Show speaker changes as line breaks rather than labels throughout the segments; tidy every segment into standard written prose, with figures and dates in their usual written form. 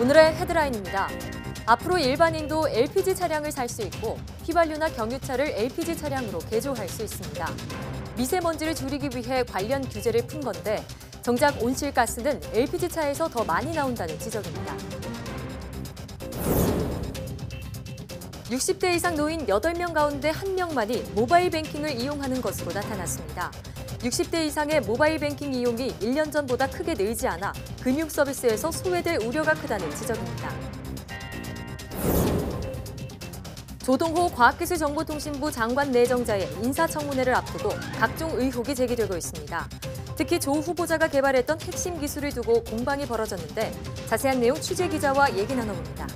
오늘의 헤드라인입니다. 앞으로 일반인도 LPG 차량을 살 수 있고 휘발유나 경유차를 LPG 차량으로 개조할 수 있습니다. 미세먼지를 줄이기 위해 관련 규제를 푼 건데 정작 온실가스는 LPG 차에서 더 많이 나온다는 지적입니다. 60대 이상 노인 8명 가운데 1명만이 모바일 뱅킹을 이용하는 것으로 나타났습니다. 60대 이상의 모바일 뱅킹 이용이 1년 전보다 크게 늘지 않아 금융 서비스에서 소외될 우려가 크다는 지적입니다. 조동호 과학기술정보통신부 장관 내정자의 인사청문회를 앞두고 각종 의혹이 제기되고 있습니다. 특히 조 후보자가 개발했던 핵심 기술을 두고 공방이 벌어졌는데 자세한 내용 취재 기자와 얘기 나눠봅니다.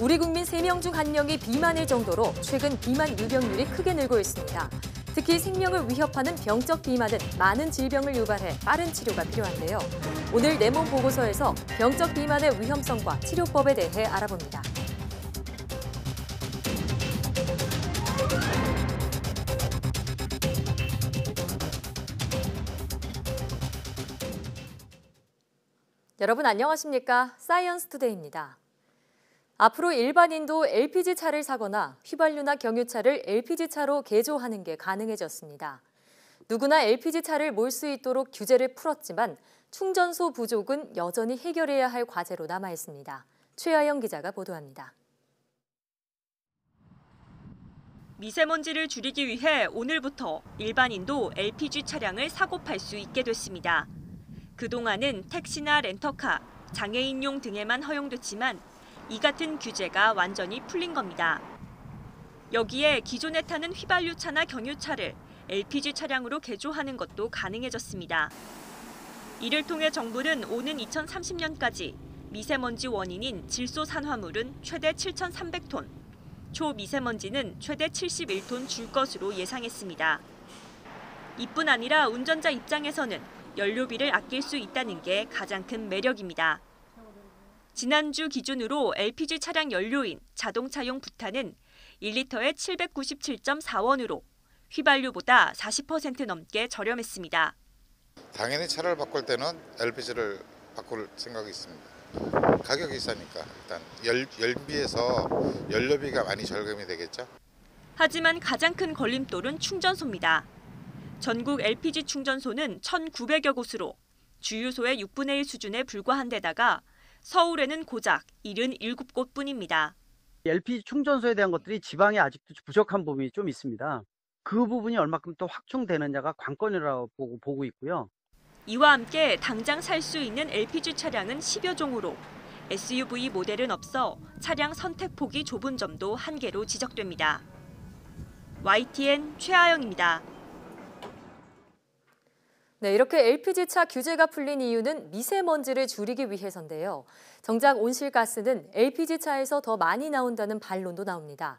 우리 국민 3명 중 1명이 비만일 정도로 최근 비만 유병률이 크게 늘고 있습니다. 특히 생명을 위협하는 병적 비만은 많은 질병을 유발해 빠른 치료가 필요한데요. 오늘 내 몸 보고서에서 병적 비만의 위험성과 치료법에 대해 알아봅니다. 여러분 안녕하십니까? 사이언스 투데이입니다. 앞으로 일반인도 LPG 차를 사거나 휘발유나 경유차를 LPG 차로 개조하는 게 가능해졌습니다. 누구나 LPG 차를 몰 수 있도록 규제를 풀었지만 충전소 부족은 여전히 해결해야 할 과제로 남아 있습니다. 최하영 기자가 보도합니다.
미세먼지를 줄이기 위해 오늘부터 일반인도 LPG 차량을 사고 팔 수 있게 됐습니다. 그동안은 택시나 렌터카, 장애인용 등에만 허용됐지만 이 같은 규제가 완전히 풀린 겁니다. 여기에 기존에 타는 휘발유차나 경유차를 LPG 차량으로 개조하는 것도 가능해졌습니다. 이를 통해 정부는 오는 2030년까지 미세먼지 원인인 질소산화물은 최대 7,300톤, 초미세먼지는 최대 71톤 줄 것으로 예상했습니다. 이뿐 아니라 운전자 입장에서는 연료비를 아낄 수 있다는 게 가장 큰 매력입니다. 지난주 기준으로 LPG 차량 연료인 자동차용 부탄은 1리터에 797.4원으로 휘발유보다 40% 넘게 저렴했습니다.
당연히 차를 바꿀 때는 LPG를 바꿀 생각이 있습니다. 가격이 싸니까 일단 열비에서 연료비가 많이 절감이 되겠죠.
하지만 가장 큰 걸림돌은 충전소입니다. 전국 LPG 충전소는 1,900여 곳으로 주유소의 6분의 1 수준에 불과한 데다가 서울에는 고작 77곳뿐입니다.
LPG 충전소에 대한 것들이 지방에 아직도 부족한 부분이 좀 있습니다. 그 부분이 얼마큼 또 확충되느냐가 관건이라고 보고 있고요.
이와 함께 당장 살 수 있는 LPG 차량은 10여 종으로 SUV 모델은 없어 차량 선택폭이 좁은 점도 한계로 지적됩니다. YTN 최하영입니다.
네, 이렇게 LPG차 규제가 풀린 이유는 미세먼지를 줄이기 위해서인데요. 정작 온실가스는 LPG차에서 더 많이 나온다는 반론도 나옵니다.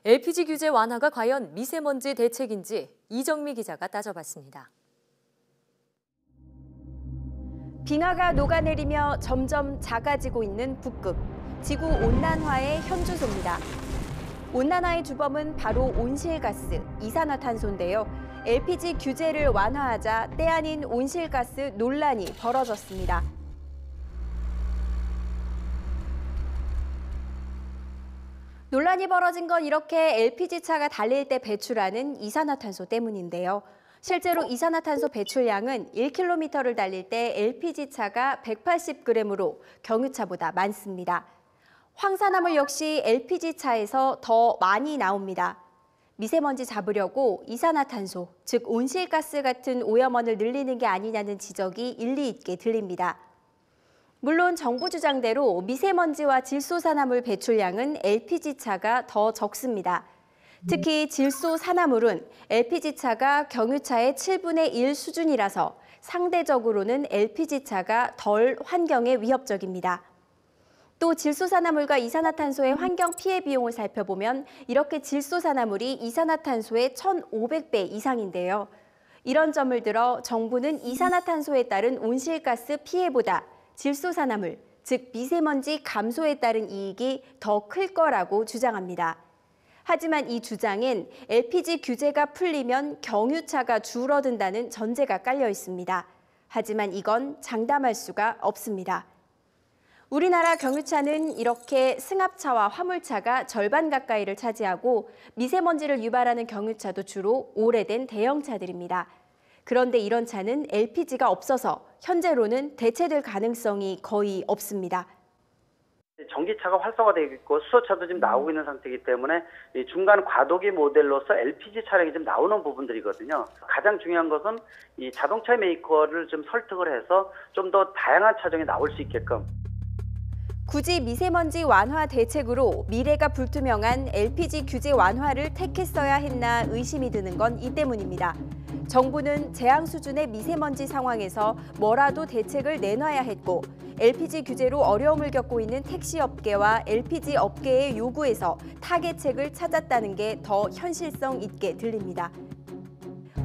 LPG 규제 완화가 과연 미세먼지 대책인지 이정미 기자가 따져봤습니다.
빙하가 녹아내리며 점점 작아지고 있는 북극, 지구 온난화의 현주소입니다. 온난화의 주범은 바로 온실가스, 이산화탄소인데요. LPG 규제를 완화하자 때 아닌 온실가스 논란이 벌어졌습니다. 논란이 벌어진 건 이렇게 LPG차가 달릴 때 배출하는 이산화탄소 때문인데요. 실제로 이산화탄소 배출량은 1km를 달릴 때 LPG차가 180g으로 경유차보다 많습니다. 황산화물 역시 LPG차에서 더 많이 나옵니다. 미세먼지 잡으려고 이산화탄소, 즉 온실가스 같은 오염원을 늘리는 게 아니냐는 지적이 일리 있게 들립니다. 물론 정부 주장대로 미세먼지와 질소산화물 배출량은 LPG차가 더 적습니다. 특히 질소산화물은 LPG차가 경유차의 7분의 1 수준이라서 상대적으로는 LPG차가 덜 환경에 위협적입니다. 또 질소산화물과 이산화탄소의 환경 피해 비용을 살펴보면 이렇게 질소산화물이 이산화탄소의 1,500배 이상인데요. 이런 점을 들어 정부는 이산화탄소에 따른 온실가스 피해보다 질소산화물, 즉 미세먼지 감소에 따른 이익이 더 클 거라고 주장합니다. 하지만 이 주장엔 LPG 규제가 풀리면 경유차가 줄어든다는 전제가 깔려 있습니다. 하지만 이건 장담할 수가 없습니다. 우리나라 경유차는 이렇게 승합차와 화물차가 절반 가까이를 차지하고 미세먼지를 유발하는 경유차도 주로 오래된 대형차들입니다. 그런데 이런 차는 LPG가 없어서 현재로는 대체될 가능성이 거의 없습니다.
전기차가 활성화되고 있고 수소차도 지금 나오고 있는 상태이기 때문에 이 중간 과도기 모델로서 LPG 차량이 좀 나오는 부분들이거든요. 가장 중요한 것은 이 자동차 메이커를 좀 설득을 해서 좀 더 다양한 차종이 나올 수 있게끔.
굳이 미세먼지 완화 대책으로 미래가 불투명한 LPG 규제 완화를 택했어야 했나 의심이 드는 건 이 때문입니다. 정부는 재앙 수준의 미세먼지 상황에서 뭐라도 대책을 내놔야 했고 LPG 규제로 어려움을 겪고 있는 택시업계와 LPG 업계의 요구에서 타개책을 찾았다는 게 더 현실성 있게 들립니다.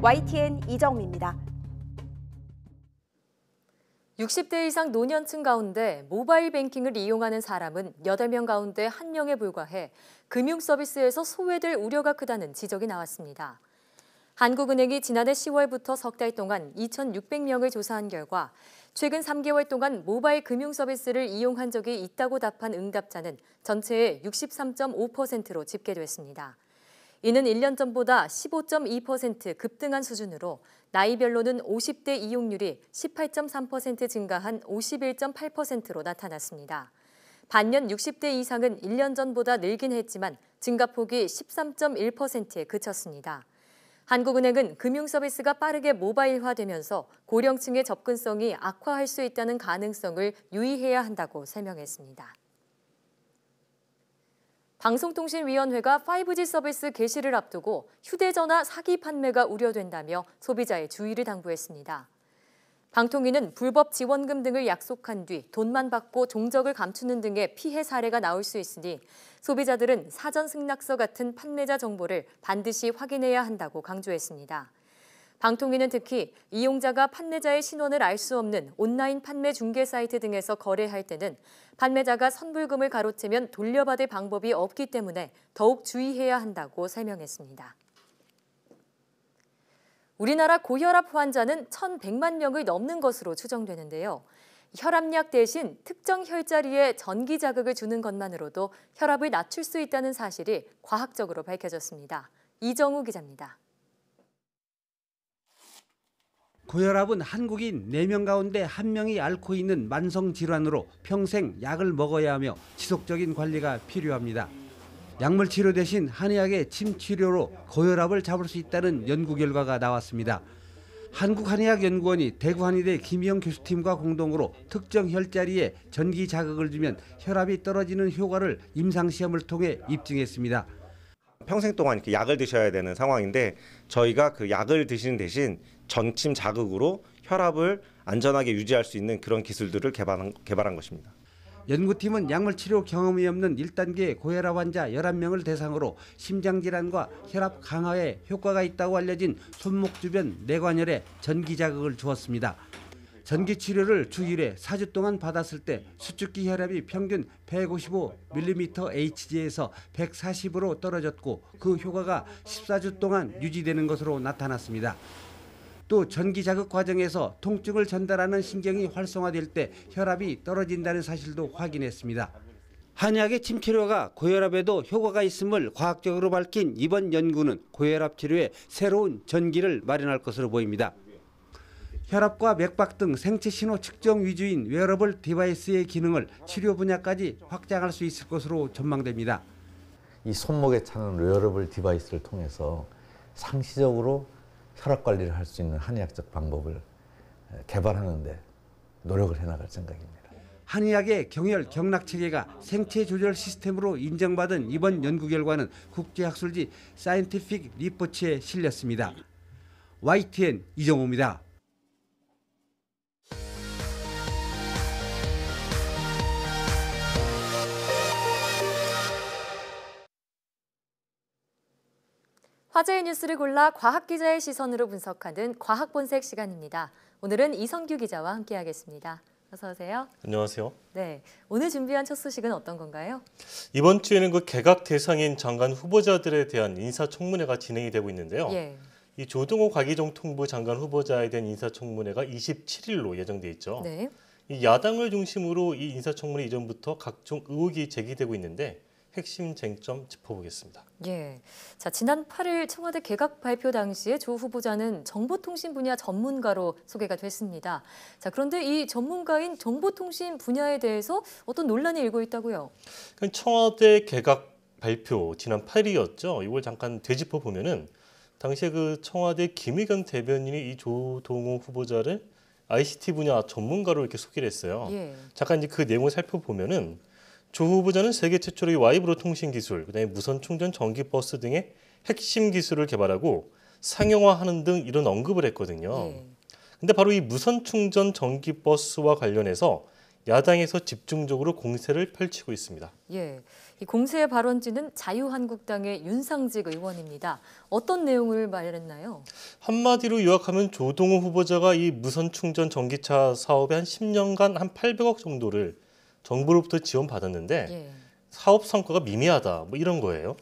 YTN 이정미입니다.
60대 이상 노년층 가운데 모바일 뱅킹을 이용하는 사람은 8명 가운데 1명에 불과해 금융 서비스에서 소외될 우려가 크다는 지적이 나왔습니다. 한국은행이 지난해 10월부터 석 달 동안 2,600명을 조사한 결과 최근 3개월 동안 모바일 금융 서비스를 이용한 적이 있다고 답한 응답자는 전체의 63.5%로 집계됐습니다. 이는 1년 전보다 15.2% 급등한 수준으로 나이별로는 50대 이용률이 18.3% 증가한 51.8%로 나타났습니다. 반면 60대 이상은 1년 전보다 늘긴 했지만 증가폭이 13.1%에 그쳤습니다. 한국은행은 금융 서비스가 빠르게 모바일화되면서 고령층의 접근성이 악화할 수 있다는 가능성을 유의해야 한다고 설명했습니다. 방송통신위원회가 5G 서비스 개시를 앞두고 휴대전화 사기 판매가 우려된다며 소비자의 주의를 당부했습니다. 방통위는 불법 지원금 등을 약속한 뒤 돈만 받고 종적을 감추는 등의 피해 사례가 나올 수 있으니 소비자들은 사전 승낙서 같은 판매자 정보를 반드시 확인해야 한다고 강조했습니다. 방통위는 특히 이용자가 판매자의 신원을 알 수 없는 온라인 판매 중개 사이트 등에서 거래할 때는 판매자가 선불금을 가로채면 돌려받을 방법이 없기 때문에 더욱 주의해야 한다고 설명했습니다. 우리나라 고혈압 환자는 1,100만 명을 넘는 것으로 추정되는데요. 혈압약 대신 특정 혈자리에 전기 자극을 주는 것만으로도 혈압을 낮출 수 있다는 사실이 과학적으로 밝혀졌습니다. 이정우 기자입니다.
고혈압은 한국인 4명 가운데 1명이 앓고 있는 만성 질환으로 평생 약을 먹어야 하며 지속적인 관리가 필요합니다. 약물 치료 대신 한의학의 침 치료로 고혈압을 잡을 수 있다는 연구 결과가 나왔습니다. 한국한의학연구원이 대구한의대 김희영 교수팀과 공동으로 특정 혈자리에 전기 자극을 주면 혈압이 떨어지는 효과를 임상시험을 통해 입증했습니다.
평생 동안 이렇게 약을 드셔야 되는 상황인데 저희가 그 약을 드시는 대신 전침 자극으로 혈압을 안전하게 유지할 수 있는 그런 기술들을 개발한 것입니다.
연구팀은 약물 치료 경험이 없는 1단계 고혈압 환자 11명을 대상으로 심장질환과 혈압 강화에 효과가 있다고 알려진 손목 주변 뇌관열에 전기 자극을 주었습니다. 전기 치료를 주 1회 4주 동안 받았을 때 수축기 혈압이 평균 155mmHg에서 140으로 떨어졌고 그 효과가 14주 동안 유지되는 것으로 나타났습니다. 또 전기 자극 과정에서 통증을 전달하는 신경이 활성화될 때 혈압이 떨어진다는 사실도 확인했습니다. 한의학의 침 치료가 고혈압에도 효과가 있음을 과학적으로 밝힌 이번 연구는 고혈압 치료에 새로운 전기를 마련할 것으로 보입니다. 혈압과 맥박 등 생체 신호 측정 위주인 웨어러블 디바이스의 기능을 치료 분야까지 확장할 수 있을 것으로 전망됩니다.
이 손목에 차는 웨어러블 디바이스를 통해서 상시적으로 혈압 관리를 할 수 있는 한의학적 방법을 개발하는 데 노력을 해나갈 생각입니다.
한의학의 경혈 경락 체계가 생체 조절 시스템으로 인정받은 이번 연구 결과는 국제학술지 사이언티픽 리포츠에 실렸습니다. YTN 이정호입니다.
화제의 뉴스를 골라 과학기자의 시선으로 분석하는 과학본색 시간입니다. 오늘은 이성규 기자와 함께하겠습니다. 어서 오세요.
안녕하세요.
네, 오늘 준비한 첫 소식은 어떤 건가요?
이번 주에는 그 개각 대상인 장관 후보자들에 대한 인사청문회가 진행이 되고 있는데요.
예.
이 조동호 과기정통부 장관 후보자에 대한 인사청문회가 27일로 예정돼 있죠.
네.
이 야당을 중심으로 이 인사청문회 이전부터 각종 의혹이 제기되고 있는데 핵심 쟁점 짚어보겠습니다.
예. 자, 지난 8일 청와대 개각 발표 당시에 조 후보자는 정보통신 분야 전문가로 소개가 됐습니다. 자, 그런데 이 전문가인 정보통신 분야에 대해서 어떤 논란이 일고 있다고요?
청와대 개각 발표 지난 8일이었죠. 이걸 잠깐 되짚어 보면은 당시에 그 청와대 김의겸 대변인이 이 조동호 후보자를 ICT 분야 전문가로 이렇게 소개를 했어요.
예.
잠깐 이제 그 내용을 살펴보면은 조 후보자는 세계 최초로 이 와이브로 통신 기술, 그다음에 무선 충전 전기 버스 등의 핵심 기술을 개발하고 상용화하는 등 이런 언급을 했거든요.
예.
근데 바로 이 무선 충전 전기 버스와 관련해서 야당에서 집중적으로 공세를 펼치고 있습니다.
예. 이 공세의 발원지는 자유한국당의 윤상직 의원입니다. 어떤 내용을 말했나요?
한마디로 요약하면 조동호 후보자가 이 무선 충전 전기차 사업에 한 10년간 한 800억 정도를 정부로부터 지원받았는데
예.
사업 성과가 미미하다 뭐 이런 거예요.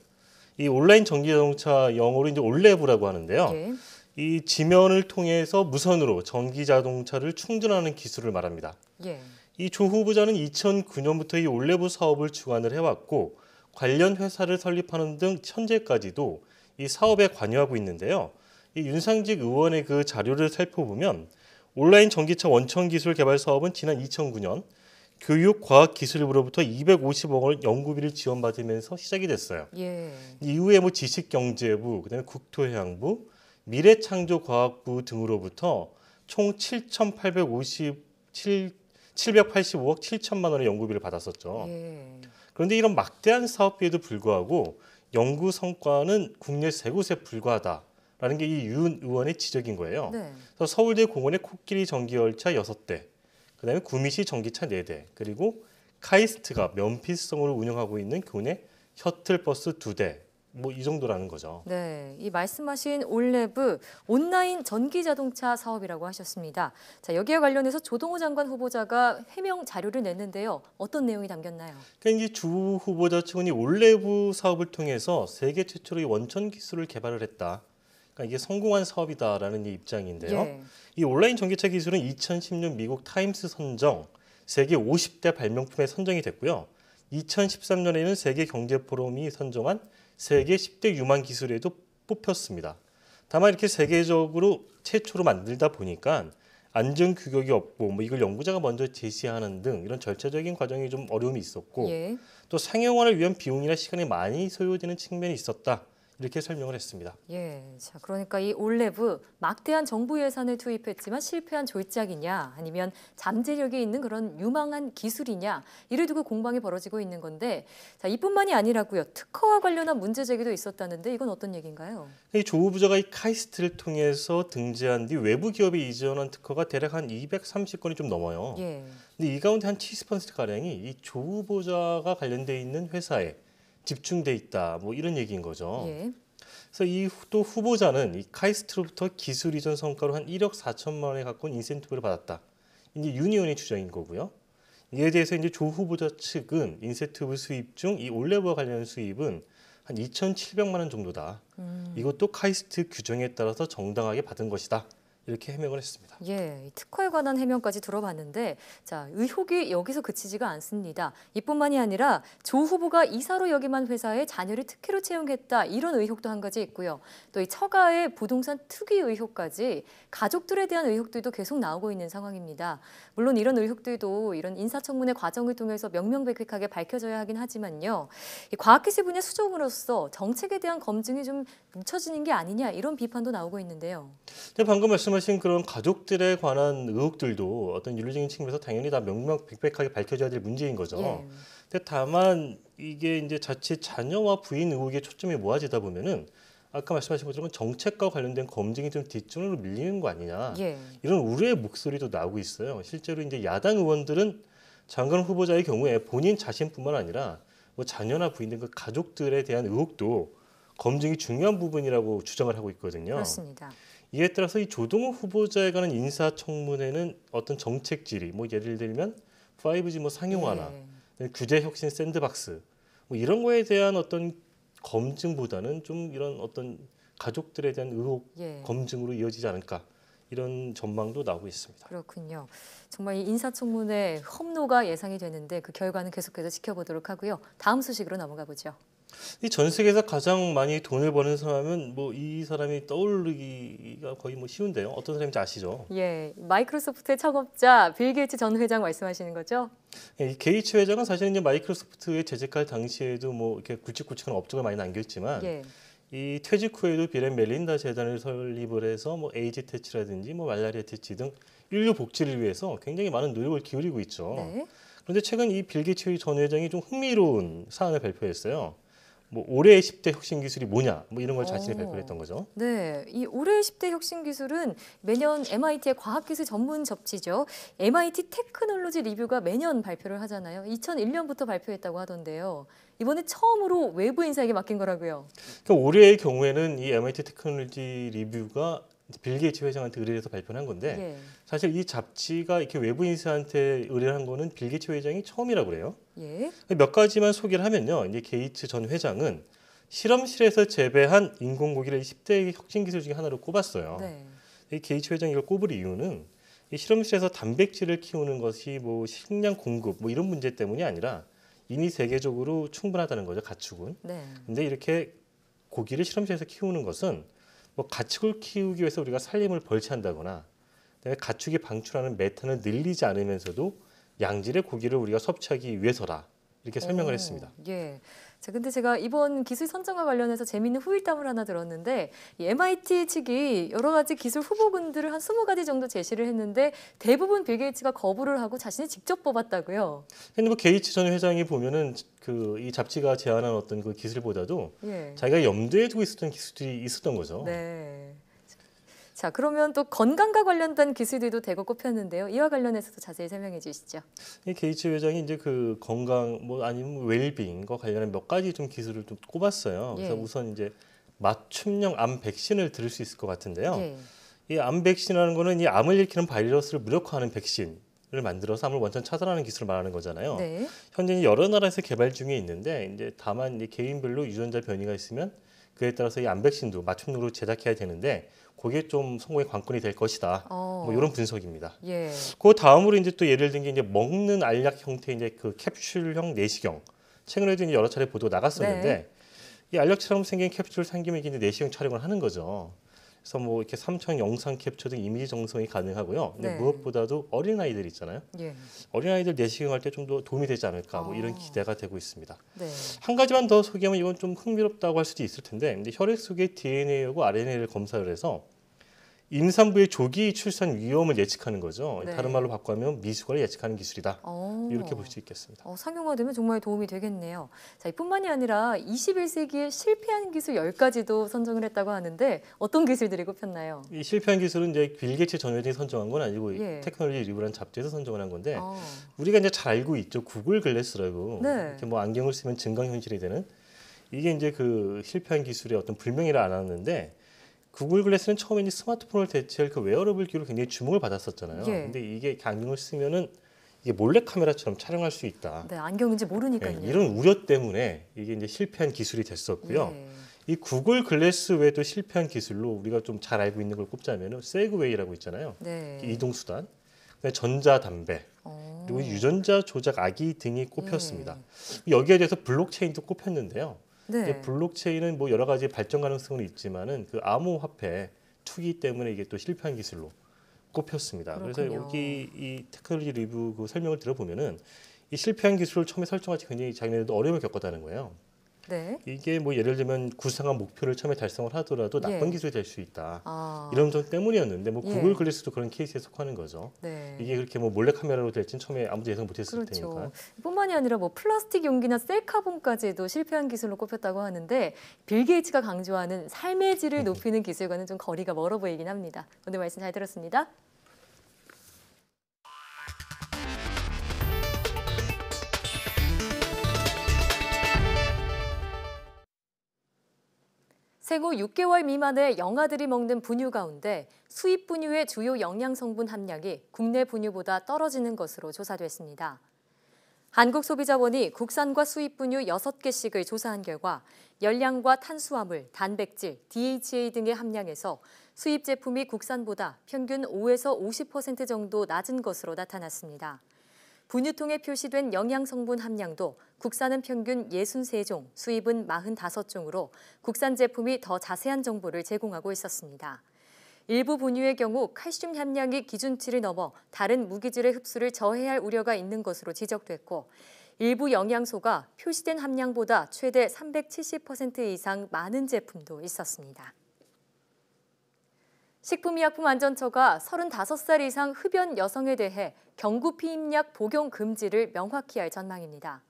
이 온라인 전기 자동차 영어로 이제 올레브라고 하는데요.
예.
이 지면을 통해서 무선으로 전기 자동차를 충전하는 기술을 말합니다.
예.
이 조 후보자는 2009년부터 이 올레브 사업을 주관을 해왔고 관련 회사를 설립하는 등 현재까지도 이 사업에 관여하고 있는데요. 이 윤상직 의원의 그 자료를 살펴보면 온라인 전기차 원천 기술 개발 사업은 지난 2009년 교육과학기술부로부터 250억 원 연구비를 지원받으면서 시작이 됐어요.
예.
이후에 뭐 지식경제부, 그다음에 국토해양부, 미래창조과학부 등으로부터 총 7,885억 7천만 원의 연구비를 받았었죠.
예.
그런데 이런 막대한 사업비에도 불구하고 연구 성과는 국내 세 곳에 불과하다라는 게 이 윤 의원의 지적인 거예요.
네.
그래서 서울대 공원의 코끼리 전기열차 6대, 그다음에 구미시 전기차 4대, 그리고 카이스트가 면피성으로 운영하고 있는 교내 셔틀버스 2대, 뭐 이 정도라는 거죠.
네, 이 말씀하신 올레브 온라인 전기 자동차 사업이라고 하셨습니다. 자, 여기에 관련해서 조동호 장관 후보자가 해명 자료를 냈는데요. 어떤 내용이 담겼나요?
그러니까 이제 주 후보자 측은 이 올레브 사업을 통해서 세계 최초로 이 원천 기술을 개발을 했다. 그러니까 이게 성공한 사업이다라는 입장인데요.
예.
이 온라인 전기차 기술은 2010년 미국 타임스 선정 세계 50대 발명품에 선정이 됐고요. 2013년에는 세계 경제 포럼이 선정한 세계 10대 유망 기술에도 뽑혔습니다. 다만 이렇게 세계적으로 최초로 만들다 보니까 안전 규격이 없고 뭐 이걸 연구자가 먼저 제시하는 등 이런 절차적인 과정이 좀 어려움이 있었고
예.
또 상용화를 위한 비용이나 시간이 많이 소요되는 측면이 있었다. 이렇게 설명을 했습니다.
예, 자 그러니까 이 올레브 막대한 정부 예산을 투입했지만 실패한 졸작이냐 아니면 잠재력이 있는 그런 유망한 기술이냐 이를 두고 공방이 벌어지고 있는 건데 자 이뿐만이 아니라고요. 특허와 관련한 문제 제기도 있었다는데 이건 어떤 얘기인가요?
이 조 후보자가 이 카이스트를 통해서 등재한 뒤 외부 기업에 이전한 특허가 대략 한 230건이 좀 넘어요.
예.
근데 이 가운데 한 70%가량이 이 조 후보자가 관련돼 있는 회사에 집중돼 있다. 뭐 이런 얘기인 거죠.
예.
그래서 이 또 후보자는 이 카이스트로부터 기술 이전 성과로 한 1억 4천만 원에 가까운 인센티브를 받았다. 이제 윤 의원의 주장인 거고요. 이에 대해서 이제 조 후보자 측은 인센티브 수입 중 이 올레브와 관련 수입은 한 2,700만 원 정도다. 이것도 카이스트 규정에 따라서 정당하게 받은 것이다. 이렇게 해명을 했습니다.
예, 이 특허에 관한 해명까지 들어봤는데 자 의혹이 여기서 그치지가 않습니다. 이뿐만이 아니라 조 후보가 이사로 역임한 회사에 자녀를 특혜로 채용했다 이런 의혹도 한 가지 있고요. 또 이 처가의 부동산 투기 의혹까지 가족들에 대한 의혹들도 계속 나오고 있는 상황입니다. 물론 이런 의혹들도 이런 인사청문회 과정을 통해서 명명백백하게 밝혀져야 하긴 하지만요. 이 과학기술 분야 수종으로서 정책에 대한 검증이 좀 묻혀지는 게 아니냐 이런 비판도 나오고 있는데요.
방금 말씀하신 그런 가족들에 관한 의혹들도 어떤 윤리적인 측면에서 당연히 다 명명백백하게 밝혀져야 될 문제인 거죠.
예.
근데 다만 이게 이제 자칫 자녀와 부인 의혹에 초점이 모아지다 보면은 아까 말씀하신 것처럼 정책과 관련된 검증이 좀 뒷전으로 밀리는 거 아니냐
예.
이런 우려의 목소리도 나오고 있어요. 실제로 이제 야당 의원들은 장관 후보자의 경우에 본인 자신뿐만 아니라 뭐 자녀나 부인 등 그 가족들에 대한 의혹도 검증이 중요한 부분이라고 주장을 하고 있거든요.
그렇습니다.
이에 따라서 이 조동호 후보자에 관한 인사청문회는 어떤 정책 질의, 뭐 예를 들면 5G 뭐 상용화나 규제 혁신 샌드박스 뭐 이런 거에 대한 어떤 검증보다는 좀 이런 어떤 가족들에 대한 의혹
예.
검증으로 이어지지 않을까 이런 전망도 나오고 있습니다.
그렇군요. 정말 이 인사청문회 험로가 예상이 되는데 그 결과는 계속해서 지켜보도록 하고요. 다음 소식으로 넘어가 보죠.
이 전 세계에서 가장 많이 돈을 버는 사람은 뭐 이 사람이 떠오르기가 거의 뭐 쉬운데요. 어떤 사람인지 아시죠?
예, 마이크로소프트의 창업자 빌 게이츠 전 회장 말씀하시는 거죠?
예, 이 게이츠 회장은 사실은 이제 마이크로소프트에 재직할 당시에도 뭐 이렇게 굵직굵직한 업적을 많이 남겼지만
예.
이 퇴직 후에도 빌 앤 멜린다 재단을 설립을 해서 뭐 에이즈 퇴치라든지 뭐 말라리아 퇴치 등 인류 복지를 위해서 굉장히 많은 노력을 기울이고 있죠.
네.
그런데 최근 이 빌 게이츠 전 회장이 좀 흥미로운 사안을 발표했어요. 뭐 올해의 10대 혁신 기술이 뭐냐, 뭐 이런 걸 자신이 발표했던 거죠.
네, 이 올해의 10대 혁신 기술은 매년 MIT의 과학기술 전문 접지죠. MIT 테크놀로지 리뷰가 매년 발표를 하잖아요. 2001년부터 발표했다고 하던데요. 이번에 처음으로 외부 인사에게 맡긴 거라고요.
그러니까 올해의 경우에는 이 MIT 테크놀로지 리뷰가 빌 게이츠 회장한테 의뢰해서 발표한 건데
예.
사실 이 잡지가 이렇게 외부 인사한테 의뢰한 거는 빌 게이츠 회장이 처음이라고 그래요.
예.
몇 가지만 소개를 하면요. 이제 게이츠 전 회장은 실험실에서 재배한 인공고기를 10대 혁신 기술 중에 하나로 꼽았어요.
네.
이 게이츠 회장이 이걸 꼽을 이유는 이 실험실에서 단백질을 키우는 것이 뭐 식량 공급 뭐 이런 문제 때문이 아니라 이미 세계적으로 충분하다는 거죠. 가축은.
네.
근데 이렇게 고기를 실험실에서 키우는 것은 뭐 가축을 키우기 위해서 우리가 살림을 벌채한다거나 그다음에 가축이 방출하는 메탄을 늘리지 않으면서도 양질의 고기를 우리가 섭취하기 위해서라 이렇게 설명을 했습니다.
예. 자, 근데 제가 이번 기술 선정과 관련해서 재미있는 후일담을 하나 들었는데 이 MIT 측이 여러 가지 기술 후보군들을 한 20가지 정도 제시를 했는데 대부분 빌 게이츠가 거부를 하고 자신이 직접 뽑았다고요.
근데 뭐 게이츠 전 회장이 보면은 그 이 잡지가 제안한 어떤 그 기술보다도
예.
자기가 염두에 두고 있었던 기술들이 있었던 거죠.
네. 자, 그러면 또 건강과 관련된 기술들도 대거 꼽혔는데요. 이와 관련해서도 자세히 설명해 주시죠.
이 게이츠 회장이 이제 그 건강 뭐 아니면 웰빙과 관련한 몇 가지 좀 기술을 좀 꼽았어요. 그래서
예.
우선 이제 맞춤형 암 백신을 들을 수 있을 것 같은데요.
예.
이 암 백신이라는 거는 이 암을 일으키는 바이러스를 무력화하는 백신을 만들어서 암을 원천 차단하는 기술을 말하는 거잖아요.
네.
현재 여러 나라에서 개발 중에 있는데 이제 다만 이제 개인별로 유전자 변이가 있으면 그에 따라서 이 암 백신도 맞춤으로 제작해야 되는데 그게 좀 성공의 관건이 될 것이다. 뭐 이런 분석입니다.
예.
그 다음으로 이제 또 예를 든 게 이제 먹는 알약 형태의 이제 그 캡슐형 내시경. 최근에도 이제 여러 차례 보도가 나갔었는데
네.
이 알약처럼 생긴 캡슐 삼김에 이제 내시경 촬영을 하는 거죠. 그래서 뭐 이렇게 3차 영상 캡처 등 이미지 정성이 가능하고요. 근데
네.
무엇보다도 어린아이들 있잖아요.
예.
어린아이들 내시경할 때 좀 더 도움이 되지 않을까 뭐 이런 기대가 되고 있습니다.
네.
한 가지만 더 소개하면 이건 좀 흥미롭다고 할 수도 있을 텐데 근데 혈액 속의 DNA하고 RNA를 검사를 해서 임산부의 조기 출산 위험을 예측하는 거죠.
네.
다른 말로 바꾸면 미숙아를 예측하는 기술이다.
어.
이렇게 볼 수 있겠습니다.
상용화되면 정말 도움이 되겠네요. 자, 이뿐만이 아니라 21세기에 실패한 기술 10가지도 선정을 했다고 하는데 어떤 기술들이 꼽혔나요?
이 실패한 기술은 이제 빌 게이츠 전 회장이 선정한 건 아니고 이
예.
테크놀로지 리뷰라는 잡지에서 선정을 한 건데
어.
우리가 이제 잘 알고 있죠. 구글 글래스라고
네.
이렇게 뭐 안경을 쓰면 증강 현실이 되는 이게 이제 그 실패한 기술의 어떤 불명예를 안았는데 구글 글래스는 처음에 이제 스마트폰을 대체할 그 웨어러블 기로 굉장히 주목을 받았었잖아요.
예.
근데 이게 안경을 쓰면은 이게 몰래 카메라처럼 촬영할 수 있다.
네, 안경인지 모르니까요.
네, 이런 우려 때문에 이게 이제 실패한 기술이 됐었고요.
예.
이 구글 글래스 외에도 실패한 기술로 우리가 좀 잘 알고 있는 걸 꼽자면은 세그웨이라고 있잖아요.
네.
이동 수단, 전자담배,
어.
그리고 유전자 조작 아기 등이 꼽혔습니다.
예.
여기에 대해서 블록체인도 꼽혔는데요.
네.
이제 블록체인은 뭐 여러 가지 발전 가능성은 있지만은 그 암호화폐 투기 때문에 이게 또 실패한 기술로 꼽혔습니다. 그래서
그렇군요.
여기 이 테크놀로지 리뷰 그 설명을 들어보면은 이 실패한 기술을 처음에 설정할 때 굉장히 자기네들도 어려움을 겪었다는 거예요.
네.
이게 뭐 예를 들면 구상한 목표를 처음에 달성을 하더라도 나쁜
예.
기술이 될 수 있다.
아.
이런 점 때문이었는데 뭐
예.
구글 글래스도 그런 케이스에 속하는 거죠.
네.
이게 그렇게 뭐 몰래 카메라로 될지는 처음에 아무도 예상 못했을
그렇죠.
테니까.
뿐만이 아니라 뭐 플라스틱 용기나 셀카본까지도 실패한 기술로 꼽혔다고 하는데 빌 게이츠가 강조하는 삶의 질을 높이는 기술과는 좀 거리가 멀어 보이긴 합니다. 오늘 말씀 잘 들었습니다. 생후 6개월 미만의 영아들이 먹는 분유 가운데 수입 분유의 주요 영양 성분 함량이 국내 분유보다 떨어지는 것으로 조사됐습니다. 한국소비자원이 국산과 수입 분유 6개씩을 조사한 결과 열량과 탄수화물, 단백질, DHA 등의 함량에서 수입 제품이 국산보다 평균 5에서 50% 정도 낮은 것으로 나타났습니다. 분유통에 표시된 영양성분 함량도 국산은 평균 63종, 수입은 45종으로 국산 제품이 더 자세한 정보를 제공하고 있었습니다. 일부 분유의 경우 칼슘 함량이 기준치를 넘어 다른 무기질의 흡수를 저해할 우려가 있는 것으로 지적됐고 일부 영양소가 표시된 함량보다 최대 370% 이상 많은 제품도 있었습니다. 식품의약품안전처가 35살 이상 흡연 여성에 대해 경구 피임약 복용 금지를 명확히 할 전망입니다.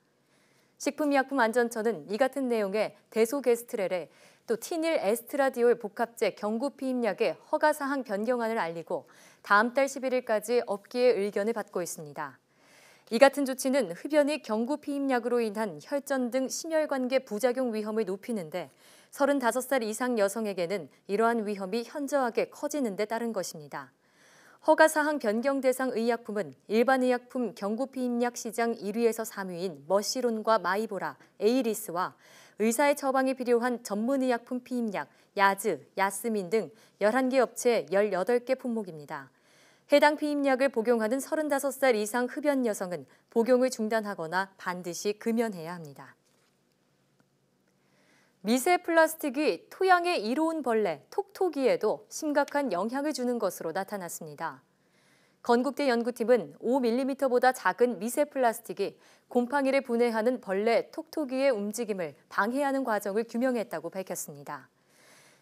식품의약품안전처는 이 같은 내용의 데소게스트렐에 또 티닐 에스트라디올 복합제 경구 피임약의 허가사항 변경안을 알리고 다음 달 11일까지 업계의 의견을 받고 있습니다. 이 같은 조치는 흡연이 경구 피임약으로 인한 혈전 등 심혈관계 부작용 위험을 높이는데 35살 이상 여성에게는 이러한 위험이 현저하게 커지는 데 따른 것입니다. 허가사항 변경 대상 의약품은 일반 의약품 경구 피임약 시장 1위에서 3위인 머시론과 마이보라, 에이리스와 의사의 처방이 필요한 전문 의약품 피임약, 야즈, 야스민 등 11개 업체 18개 품목입니다. 해당 피임약을 복용하는 35살 이상 흡연 여성은 복용을 중단하거나 반드시 금연해야 합니다. 미세 플라스틱이 토양에 이로운 벌레, 톡토기에도 심각한 영향을 주는 것으로 나타났습니다. 건국대 연구팀은 5mm보다 작은 미세 플라스틱이 곰팡이를 분해하는 벌레 톡토기의 움직임을 방해하는 과정을 규명했다고 밝혔습니다.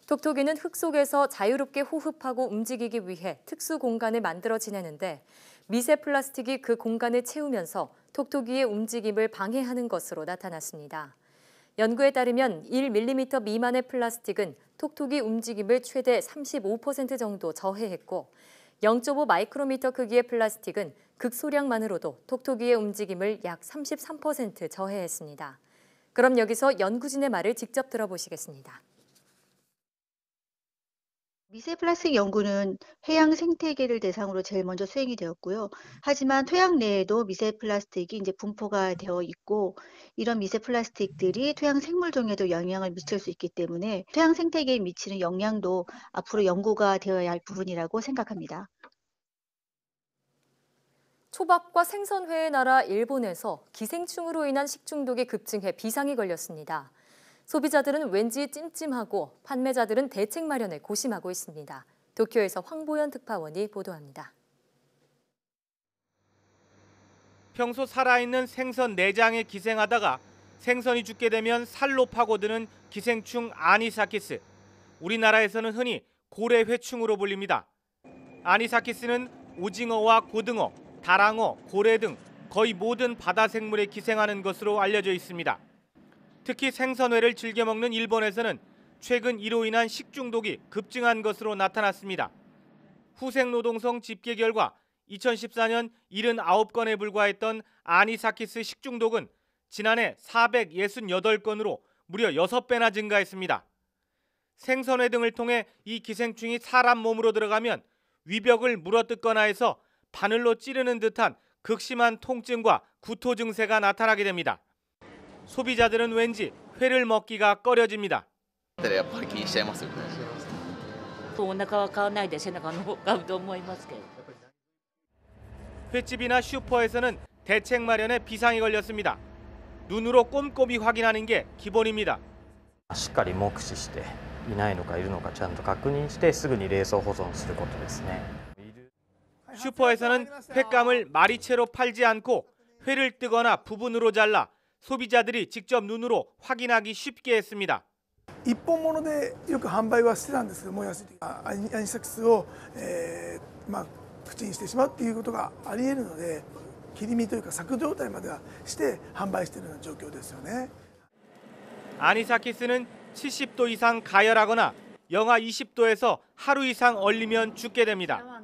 톡토기는 흙 속에서 자유롭게 호흡하고 움직이기 위해 특수 공간을 만들어 지내는데 미세 플라스틱이 그 공간을 채우면서 톡토기의 움직임을 방해하는 것으로 나타났습니다. 연구에 따르면 1mm 미만의 플라스틱은 톡톡이 움직임을 최대 35% 정도 저해했고 0.5 마이크로미터 크기의 플라스틱은 극소량만으로도 톡톡이의 움직임을 약 33% 저해했습니다. 그럼 여기서 연구진의 말을 직접 들어보시겠습니다.
미세 플라스틱 연구는 해양 생태계를 대상으로 제일 먼저 수행이 되었고요. 하지만 토양 내에도 미세 플라스틱이 이제 분포가 되어 있고 이런 미세 플라스틱들이 토양 생물종에도 영향을 미칠 수 있기 때문에 토양 생태계에 미치는 영향도 앞으로 연구가 되어야 할 부분이라고 생각합니다.
초밥과 생선회의 나라 일본에서 기생충으로 인한 식중독이 급증해 비상이 걸렸습니다. 소비자들은 왠지 찜찜하고 판매자들은 대책 마련에 고심하고 있습니다. 도쿄에서 황보연 특파원이 보도합니다.
평소 살아있는 생선 내장에 기생하다가 생선이 죽게 되면 살로 파고드는 기생충 아니사키스. 우리나라에서는 흔히 고래회충으로 불립니다. 아니사키스는 오징어와 고등어, 다랑어, 고래 등 거의 모든 바다 생물에 기생하는 것으로 알려져 있습니다. 특히 생선회를 즐겨 먹는 일본에서는 최근 이로 인한 식중독이 급증한 것으로 나타났습니다. 후생노동성 집계 결과 2014년 79건에 불과했던 아니사키스 식중독은 지난해 468건으로 무려 6배나 증가했습니다. 생선회 등을 통해 이 기생충이 사람 몸으로 들어가면 위벽을 물어뜯거나 해서 바늘로 찌르는 듯한 극심한 통증과 구토 증세가 나타나게 됩니다. 소비자들은 왠지 회를 먹기가 꺼려집니다. 횟집이나 슈퍼에서는 대책 마련에 비상이 걸렸습니다. 눈으로 꼼꼼히 확인하는 게 기본입니다.
しっかり目視していないのかいるのかちゃんと確認してすぐに冷蔵保存することですね。
슈퍼에서는 횟감을 마리채로 팔지 않고 회를 뜨거나 부분으로 잘라 소비자들이 직접 눈으로 확인하기 쉽게 했습니다.
一本物でよく販売はしてたんですけども、安いアニサキスを口にしてしまうっていうことがありえるので、切り身というか削状態まではして販売しているような状況ですよね。
아니사키스는 70도 이상 가열하거나 영하 20도에서 하루 이상 얼리면 죽게 됩니다.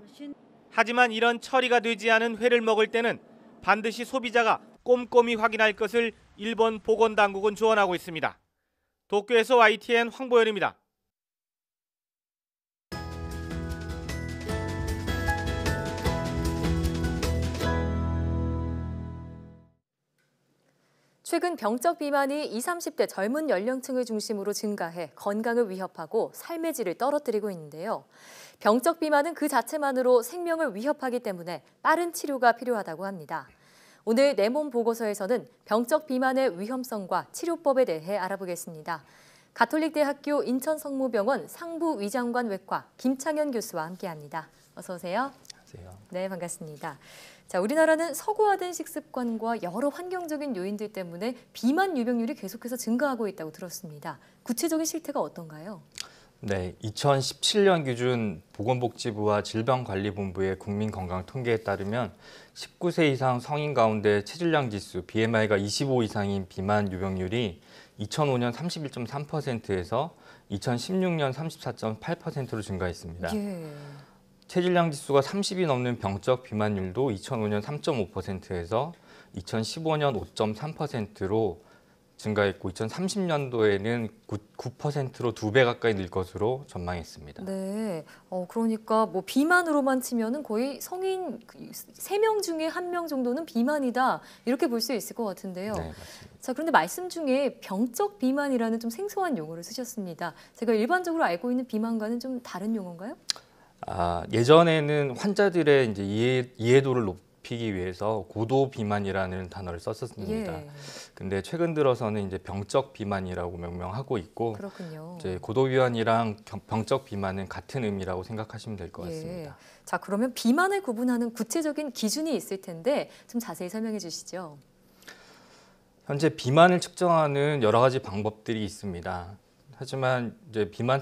하지만 이런 처리가 되지 않은 회를 먹을 때는 반드시 소비자가 꼼꼼히 확인할 것을 일본 보건당국은 조언하고 있습니다. 도쿄에서 YTN 황보연입니다.
최근 병적 비만이 20, 30대 젊은 연령층을 중심으로 증가해 건강을 위협하고 삶의 질을 떨어뜨리고 있는데요. 병적 비만은 그 자체만으로 생명을 위협하기 때문에 빠른 치료가 필요하다고 합니다. 오늘 내 몸 보고서에서는 병적 비만의 위험성과 치료법에 대해 알아보겠습니다. 가톨릭대학교 인천성모병원 상부위장관 외과 김창현 교수와 함께합니다. 어서 오세요.
안녕하세요.
네, 반갑습니다. 자, 우리나라는 서구화된 식습관과 여러 환경적인 요인들 때문에 비만 유병률이 계속해서 증가하고 있다고 들었습니다. 구체적인 실태가 어떤가요?
네, 2017년 기준 보건복지부와 질병관리본부의 국민건강통계에 따르면 19세 이상 성인 가운데 체질량 지수 BMI가 25 이상인 비만 유병률이 2005년 31.3%에서 2016년 34.8%로 증가했습니다.
예.
체질량 지수가 30이 넘는 병적 비만율도 2005년 3.5%에서 2015년 5.3%로 증가했고 2030년도에는 9%로 2배 가까이 늘 것으로 전망했습니다.
네, 그러니까 뭐 비만으로만 치면은 거의 성인 3명 중에 1명 정도는 비만이다 이렇게 볼 수 있을 것 같은데요.
네, 맞습니다.
자, 그런데 말씀 중에 병적 비만이라는 좀 생소한 용어를 쓰셨습니다. 제가 일반적으로 알고 있는 비만과는 좀 다른 용어인가요?
예전에는 환자들의 이제 이해도를 높이기 위해서 고도 비만이라는 단어를 썼었습니다.
예.
근데 최근 들어서는 이제 병적 비만이라고 명명하고 있고,
그렇군요.
이제 고도 비만이랑 병적 비만은 같은 의미라고 생각하시면 될 것 같습니다.
예. 자, 그러면 비만을 구분하는 구체적인 기준이 있을 텐데 좀 자세히 설명해 주시죠.
현재 비만을 측정하는 여러 가지 방법들이 있습니다. 하지만 이제 비만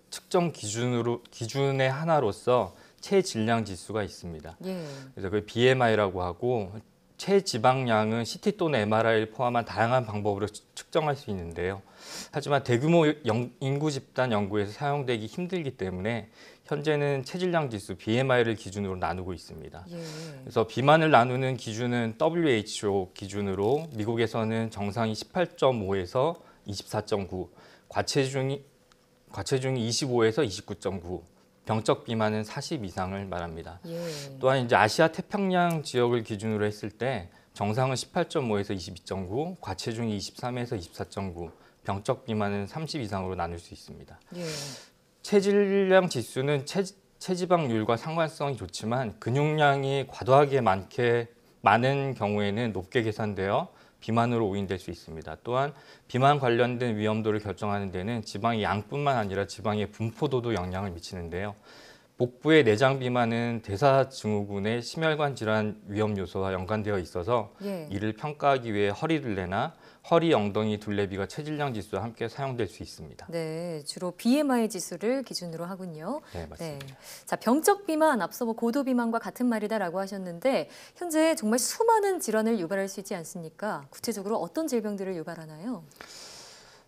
측정 기준의 하나로서 체질량 지수가 있습니다.
예.
그래서 그 BMI라고 하고 체지방량은 CT 또는 MRI를 포함한 다양한 방법으로 측정할 수 있는데요. 하지만 대규모 인구 집단 연구에서 사용되기 힘들기 때문에 현재는 체질량 지수 BMI를 기준으로 나누고 있습니다.
예.
그래서 비만을 나누는 기준은 WHO 기준으로 미국에서는 정상이 18.5에서 24.9, 과체중이 25에서 29.9, 병적 비만은 40 이상을 말합니다.
예.
또한 이제 아시아 태평양 지역을 기준으로 했을 때 정상은 18.5에서 22.9, 과체중이 23에서 24.9, 병적 비만은 30 이상으로 나눌 수 있습니다.
예.
체질량 지수는 체지방률과 상관성이 좋지만 근육량이 과도하게 많은 경우에는 높게 계산되어 비만으로 오인될 수 있습니다. 또한 비만 관련된 위험도를 결정하는 데는 지방의 양뿐만 아니라 지방의 분포도도 영향을 미치는데요. 복부의 내장 비만은 대사증후군의 심혈관 질환 위험 요소와 연관되어 있어서
예.
이를 평가하기 위해 허리 둘레나 허리 엉덩이 둘레비가 체질량 지수와 함께 사용될 수 있습니다.
네, 주로 BMI 지수를 기준으로 하군요.
네, 맞습니다.
네. 자, 병적 비만, 앞서 뭐 고도 비만과 같은 말이다라고 하셨는데 현재 정말 수많은 질환을 유발할 수 있지 않습니까? 구체적으로 어떤 질병들을 유발하나요?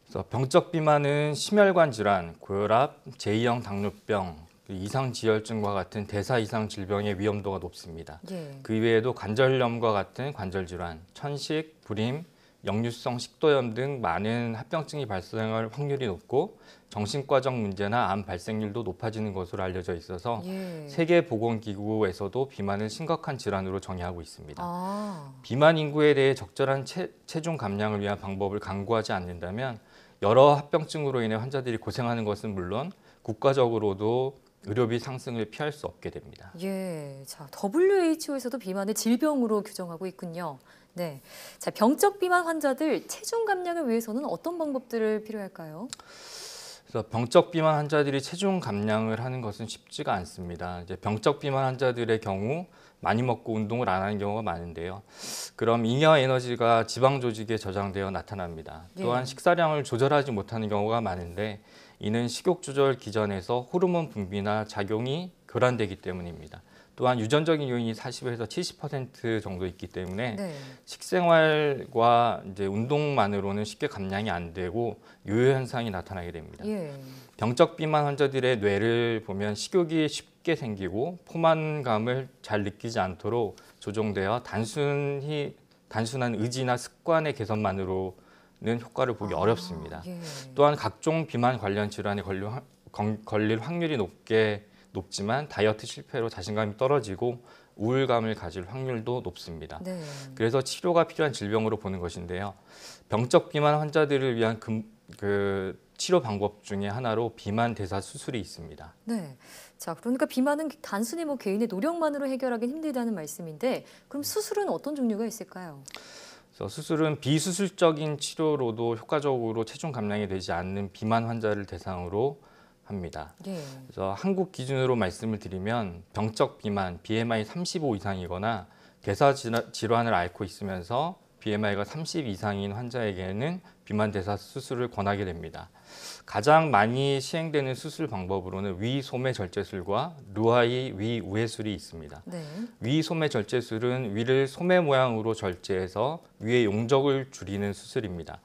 그래서 병적 비만은 심혈관 질환, 고혈압, 제2형 당뇨병, 이상지혈증과 같은 대사 이상 질병의 위험도가 높습니다.
예.
그 이외에도 관절염과 같은 관절 질환, 천식, 불임, 역류성 식도염 등 많은 합병증이 발생할 확률이 높고 정신과적 문제나 암 발생률도 높아지는 것으로 알려져 있어서
예.
세계보건기구에서도 비만을 심각한 질환으로 정의하고 있습니다.
아.
비만 인구에 대해 적절한 체중 감량을 위한 방법을 강구하지 않는다면 여러 합병증으로 인해 환자들이 고생하는 것은 물론 국가적으로도 의료비 상승을 피할 수 없게 됩니다.
예, 자, WHO에서도 비만을 질병으로 규정하고 있군요. 네, 자, 병적 비만 환자들 체중 감량을 위해서는 어떤 방법들을 필요할까요?
그래서 병적 비만 환자들이 체중 감량을 하는 것은 쉽지가 않습니다. 이제 병적 비만 환자들의 경우 많이 먹고 운동을 안 하는 경우가 많은데요. 그럼 잉여 에너지가 지방 조직에 저장되어 나타납니다. 또한
예.
식사량을 조절하지 못하는 경우가 많은데 이는 식욕 조절 기전에서 호르몬 분비나 작용이 교란되기 때문입니다. 또한 유전적인 요인이 40에서 70% 정도 있기 때문에
네.
식생활과 이제 운동만으로는 쉽게 감량이 안 되고 요요 현상이 나타나게 됩니다.
예.
병적 비만 환자들의 뇌를 보면 식욕이 쉽게 생기고 포만감을 잘 느끼지 않도록 조종되어 단순한 의지나 습관의 개선만으로는 효과를 보기 어렵습니다.
예.
또한 각종 비만 관련 질환에 걸릴 확률이 높게 높지만 다이어트 실패로 자신감이 떨어지고 우울감을 가질 확률도 높습니다.
네.
그래서 치료가 필요한 질병으로 보는 것인데요. 병적 비만 환자들을 위한 치료 방법 중에 하나로 비만 대사 수술이 있습니다.
네. 자, 그러니까 비만은 단순히 개인의 노력만으로 해결하기는 힘들다는 말씀인데 그럼 수술은 어떤 종류가 있을까요?
그래서 수술은 비수술적인 치료로도 효과적으로 체중 감량이 되지 않는 비만 환자를 대상으로 합니다.
예.
그래서 한국 기준으로 말씀을 드리면 병적 비만, BMI 35 이상이거나 대사 질환을 앓고 있으면서 BMI가 30 이상인 환자에게는 비만 대사 수술을 권하게 됩니다. 가장 많이 시행되는 수술 방법으로는 위소매 절제술과 루아이 위우회술이 있습니다.
네.
위소매 절제술은 위를 소매 모양으로 절제해서 위의 용적을 줄이는 수술입니다.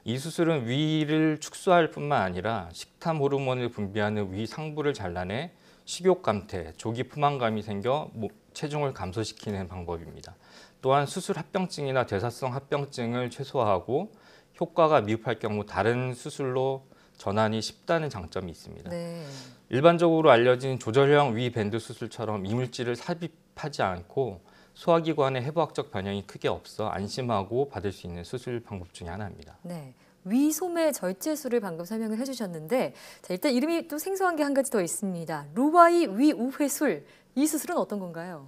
이 수술은 위를 축소할 뿐만 아니라 식탐 호르몬을 분비하는 위 상부를 잘라내 식욕 감퇴, 조기 포만감이 생겨 체중을 감소시키는 방법입니다. 또한 수술 합병증이나 대사성 합병증을 최소화하고 효과가 미흡할 경우 다른 수술로 전환이 쉽다는 장점이 있습니다.
네.
일반적으로 알려진 조절형 위 밴드 수술처럼 이물질을 삽입하지 않고 소화기관에 해부학적 변형이 크게 없어 안심하고 받을 수 있는 수술 방법 중에 하나입니다.
네. 위소매 절제술을 방금 설명을 해주셨는데 자, 일단 이름이 또 생소한 게 한 가지 더 있습니다. 루아이 위우회술. 이 수술은 어떤 건가요?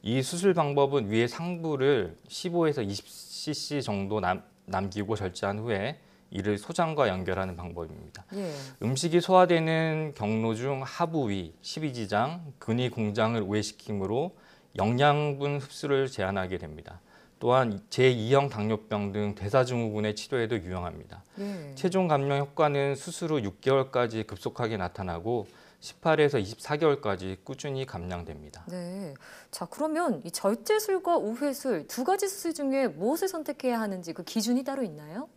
이 수술 방법은 위의 상부를 15에서 20cc 정도 남기고 절제한 후에 이를 소장과 연결하는 방법입니다.
예.
음식이 소화되는 경로 중 하부위, 십이지장, 근위 공장을 우회시키므로 영양분 흡수를 제한하게 됩니다. 또한 제2형 당뇨병 등 대사증후군의 치료에도 유용합니다.
예.
체중 감량 효과는 수술 후 6개월까지 급속하게 나타나고 18에서 24개월까지 꾸준히 감량됩니다.
네. 자, 그러면 이 절제술과 우회술 두 가지 수술 중에 무엇을 선택해야 하는지 그 기준이 따로 있나요?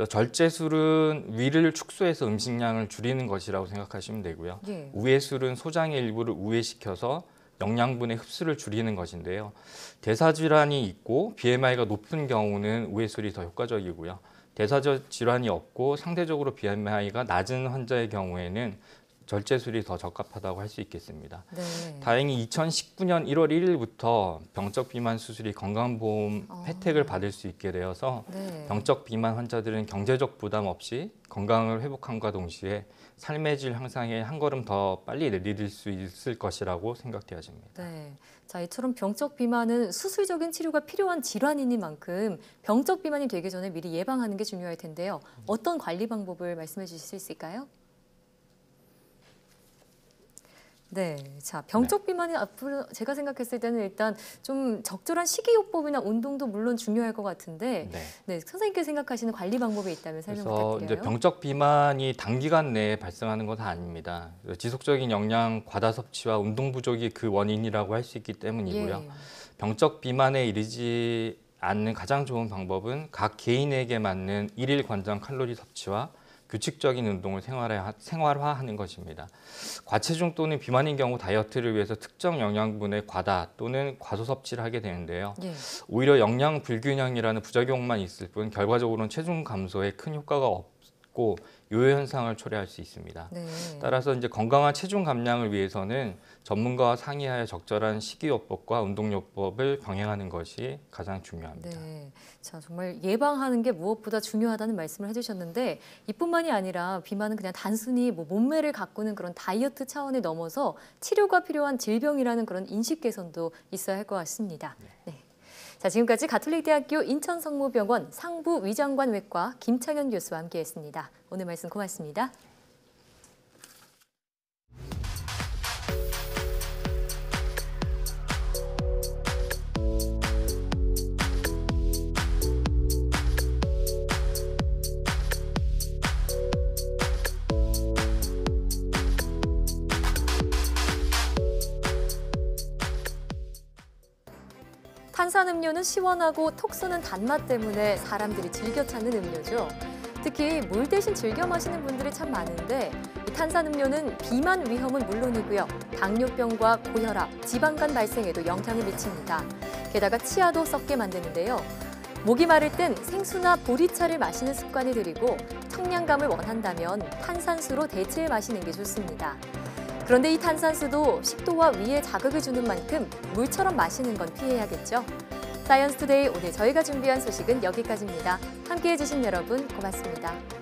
절제술은 위를 축소해서 음식량을 줄이는 것이라고 생각하시면 되고요.
예.
우회술은 소장의 일부를 우회시켜서 영양분의 흡수를 줄이는 것인데요. 대사질환이 있고 BMI가 높은 경우는 우회술이 더 효과적이고요. 대사질환이 없고 상대적으로 BMI가 낮은 환자의 경우에는 절제술이 더 적합하다고 할 수 있겠습니다.
네.
다행히 2019년 1월 1일부터 병적 비만 수술이 건강보험 혜택을 받을 수 있게 되어서
네.
병적 비만 환자들은 경제적 부담 없이 건강을 회복함과 동시에 삶의 질 향상에 한 걸음 더 빨리 내디딜 수 있을 것이라고 생각되어집니다.
네. 자, 이처럼 병적 비만은 수술적인 치료가 필요한 질환이니만큼 병적 비만이 되기 전에 미리 예방하는 게 중요할 텐데요. 어떤 관리 방법을 말씀해 주실 수 있을까요? 네, 자 병적 비만이 앞으로 제가 생각했을 때는 일단 좀 적절한 식이요법이나 운동도 물론 중요할 것 같은데, 네, 선생님께서 생각하시는 관리 방법이 있다면 설명 부탁드려요.
그래서 이제 병적 비만이 단기간 내에 발생하는 것은 아닙니다. 지속적인 영양 과다 섭취와 운동 부족이 그 원인이라고 할 수 있기 때문이고요.
예.
병적 비만에 이르지 않는 가장 좋은 방법은 각 개인에게 맞는 일일 권장 칼로리 섭취와 규칙적인 운동을 생활화하는 것입니다. 과체중 또는 비만인 경우 다이어트를 위해서 특정 영양분의 과다 또는 과소 섭취를 하게 되는데요.
예.
오히려 영양 불균형이라는 부작용만 있을 뿐 결과적으로는 체중 감소에 큰 효과가 없고 요요 현상을 초래할 수 있습니다.
네.
따라서 이제 건강한 체중 감량을 위해서는 전문가와 상의하여 적절한 식이요법과 운동요법을 병행하는 것이 가장 중요합니다.
네, 자 정말 예방하는 게 무엇보다 중요하다는 말씀을 해주셨는데 이뿐만이 아니라 비만은 그냥 단순히 몸매를 가꾸는 그런 다이어트 차원을 넘어서 치료가 필요한 질병이라는 그런 인식 개선도 있어야 할 것 같습니다. 네. 자, 지금까지 가톨릭대학교 인천성모병원 상부위장관외과 김창현 교수와 함께했습니다. 오늘 말씀 고맙습니다. 탄산음료는 시원하고 톡 쏘는 단맛 때문에 사람들이 즐겨 찾는 음료죠. 특히 물 대신 즐겨 마시는 분들이 참 많은데 이 탄산음료는 비만 위험은 물론이고요. 당뇨병과 고혈압, 지방간 발생에도 영향을 미칩니다. 게다가 치아도 썩게 만드는데요. 목이 마를 땐 생수나 보리차를 마시는 습관을 들이고 청량감을 원한다면 탄산수로 대체해 마시는 게 좋습니다. 그런데 이 탄산수도 식도와 위에 자극을 주는 만큼 물처럼 마시는 건 피해야겠죠. 사이언스 투데이 오늘 저희가 준비한 소식은 여기까지입니다. 함께해 주신 여러분 고맙습니다.